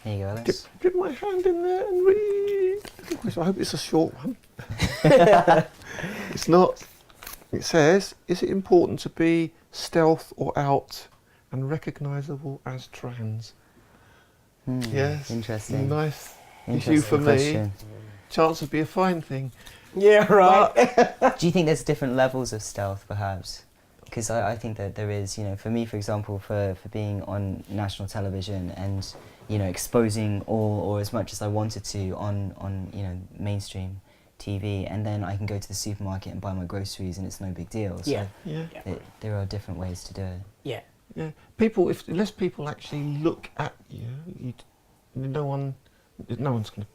Here you go, Alex. Dip my hand in there and read. I hope it's a short one. It's not. It says, is it important to be stealth or out and recognisable as trans? Yes. Interesting. Nice Interesting issue for question. me. Chance would be a fine thing. Yeah, right. Do you think there's different levels of stealth, perhaps? Because I think that there is, for me, for example, for being on national television and, exposing all or as much as I wanted to on mainstream TV, and then I can go to the supermarket and buy my groceries and it's no big deal. So there are different ways to do it. Yeah. Yeah. Unless people actually look at you, no one's going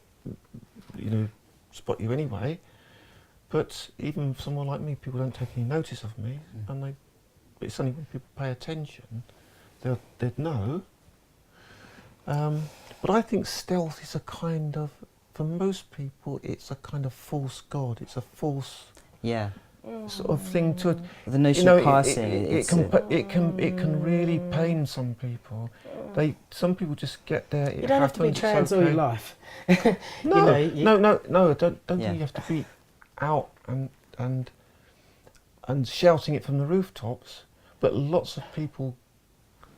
to, spot you anyway. But even someone like me, people don't take any notice of me, and it's only when people pay attention they'd know. But I think stealth is a kind of, for most people, it's a kind of false god. It's a false sort of thing to. The notion of passing. It can really pain some people. Some people just get there. You don't have to be trans all your life. No. I don't think you have to be out and shouting it from the rooftops, but lots of people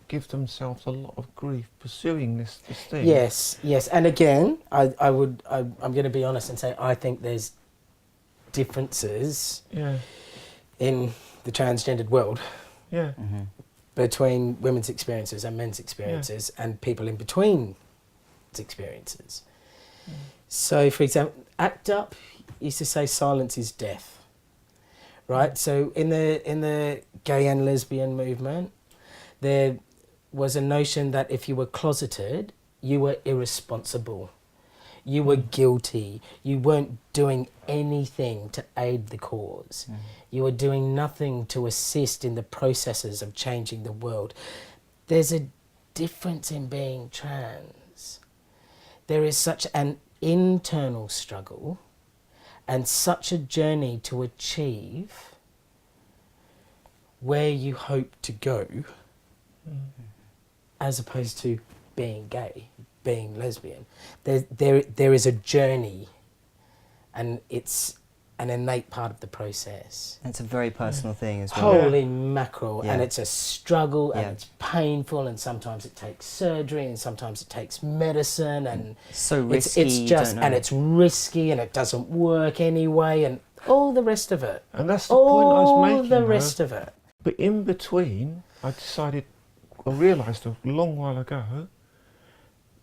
give themselves a lot of grief pursuing this thing. Yes, and again, I'm going to be honest and say I think there's differences in the transgendered world between women's experiences and men's experiences and people in between experiences. So, for example, ACT UP used to say silence is death, right? So in the gay and lesbian movement, there was a notion that if you were closeted, you were irresponsible, you were guilty, you weren't doing anything to aid the cause, you were doing nothing to assist in the processes of changing the world. There's a difference in being trans. There is such an internal struggle and such a journey to achieve where you hope to go, as opposed to being gay, being lesbian. There is a journey, and it's an innate part of the process. And it's a very personal thing as well. Holy mackerel, and it's a struggle, and it's painful, and sometimes it takes surgery, and sometimes it takes medicine, and so risky. It's just, and it's risky, and it doesn't work anyway, and all the rest of it. And that's the point I was making. All the rest of it. But in between, I realised a long while ago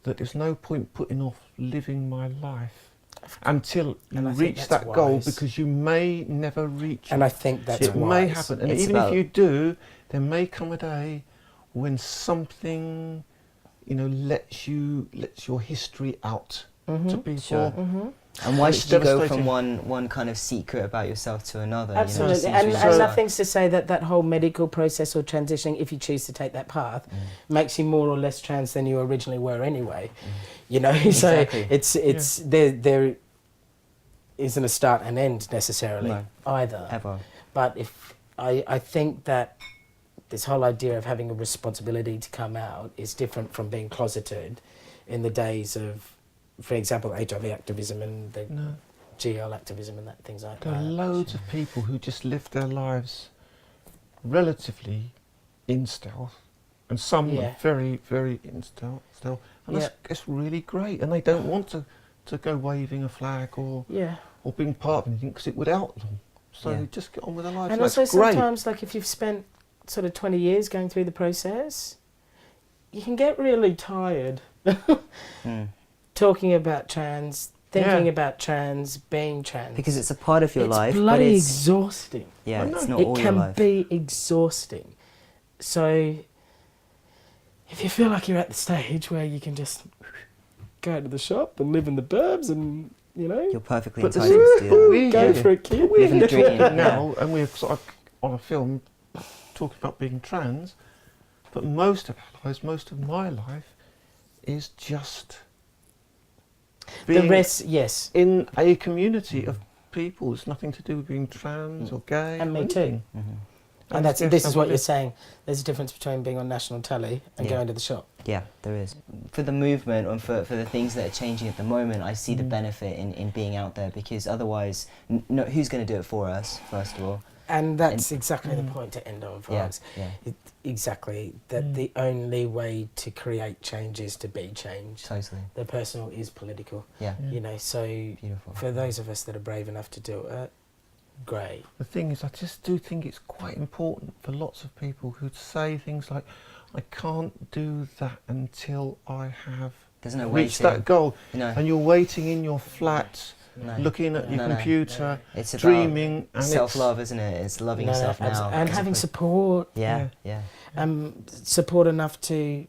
that there's no point putting off living my life until you reach that goal, because you may never reach it. And I think that's it may happen. And even if you do, there may come a day when something, lets your history out to people. Sure. And why should you go from one kind of secret about yourself to another? Absolutely. And nothing's to say that whole medical process or transitioning, if you choose to take that path, makes you more or less trans than you originally were anyway. So it's there isn't a start and end necessarily either. Ever. But if I think that this whole idea of having a responsibility to come out is different from being closeted in the days of, for example, HIV activism and the GL activism and things like that. There are loads of people who just live their lives relatively in stealth, and some are very, very in stealth. And that's really great. And they don't want to go waving a flag or being part of anything, because it would out them. So they just get on with their lives. And that's also great. sometimes, like if you've spent sort of 20 years going through the process, you can get really tired. Talking about trans, thinking about trans, being trans. Because it's a part of your life. It's bloody but exhausting. Yeah, it's not all your life. It can be exhausting. So, if you feel like you're at the stage where you can just go to the shop and live in the burbs and, You're perfectly entitled to do that. Go for a kid. Living the dream. Now, and we're sort of on a film talking about being trans, but most of our lives, most of my life, is just being the rest, in a community of people. It's nothing to do with being trans or gay. And me too. And Yes, this is what you're absolutely. saying. There's a difference between being on national telly and Yeah. going to the shop. Yeah, there is. For the movement and for the things that are changing at the moment, I see the benefit in being out there, because otherwise, no, who's going to do it for us, first of all? And that's exactly the point to end on, Yeah, folks. yeah. Exactly. That the only way to create change is to be changed. Totally. The personal is political. Yeah. You know, so Beautiful. for those of us that are brave enough to do it, great. The thing is, I just do think it's quite important for lots of people who say things like, I can't do that until I have There's no reached waiting. that goal. No. And you're waiting in your flat, No. looking at your No, no. computer, It's about dreaming, and self-love, isn't it? It's loving yourself now. And having support. Yeah, yeah. Support enough to,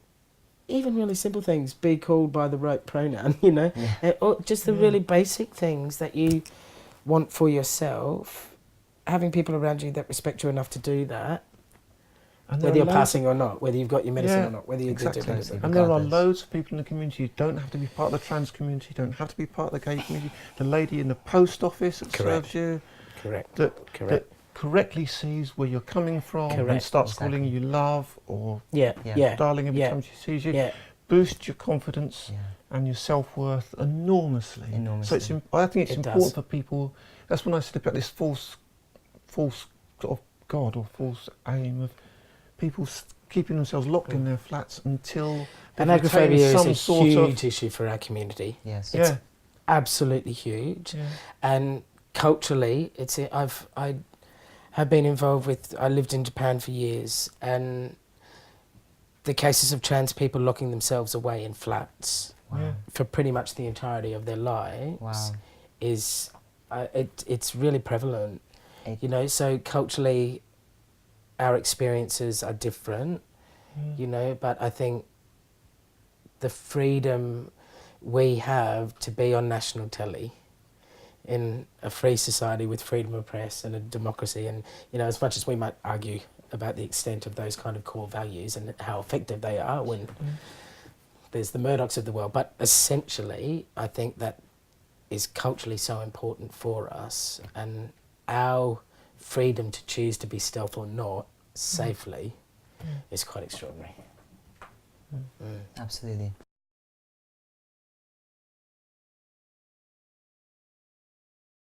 even really simple things, be called by the right pronoun, you know, or just the really basic things that you want for yourself. Having people around you that respect you enough to do that, And there whether are you're loads passing or not, whether you've got your medicine Yeah, or not, whether you're exactly. doing anything. And there are Regardless. loads of people in the community. You don't have to be part of the trans community. You don't have to be part of the gay community. The lady in the post office that Correct. serves you, Correct. that Correct. correctly sees where you're coming from and Correct. starts Exactly. calling you love or Yeah. Yeah. Yeah. darling every Yeah. time she sees you. Yeah. Boost your confidence Yeah. and your self-worth enormously. Enormously. So I think it's It important does. for people. That's when I said about this false sort of God or false aim of people keeping themselves locked in their flats until And they've attained agoraphobia some is a sort huge of issue for our community. Yes. yeah. Absolutely huge. Yeah. And culturally, I have been involved with. I lived in Japan for years, and the cases of trans people locking themselves away in flats Yeah. for pretty much the entirety of their lives Wow. is it's really prevalent. It- You know, so culturally, our experiences are different. You know, but I think the freedom we have to be on national telly in a free society with freedom of press and a democracy, and you know, as much as we might argue about the extent of those kind of core values and how effective they are when there's the Murdochs of the world, but essentially I think that is culturally so important for us, and our freedom to choose to be stealth or not safely is quite extraordinary. Absolutely.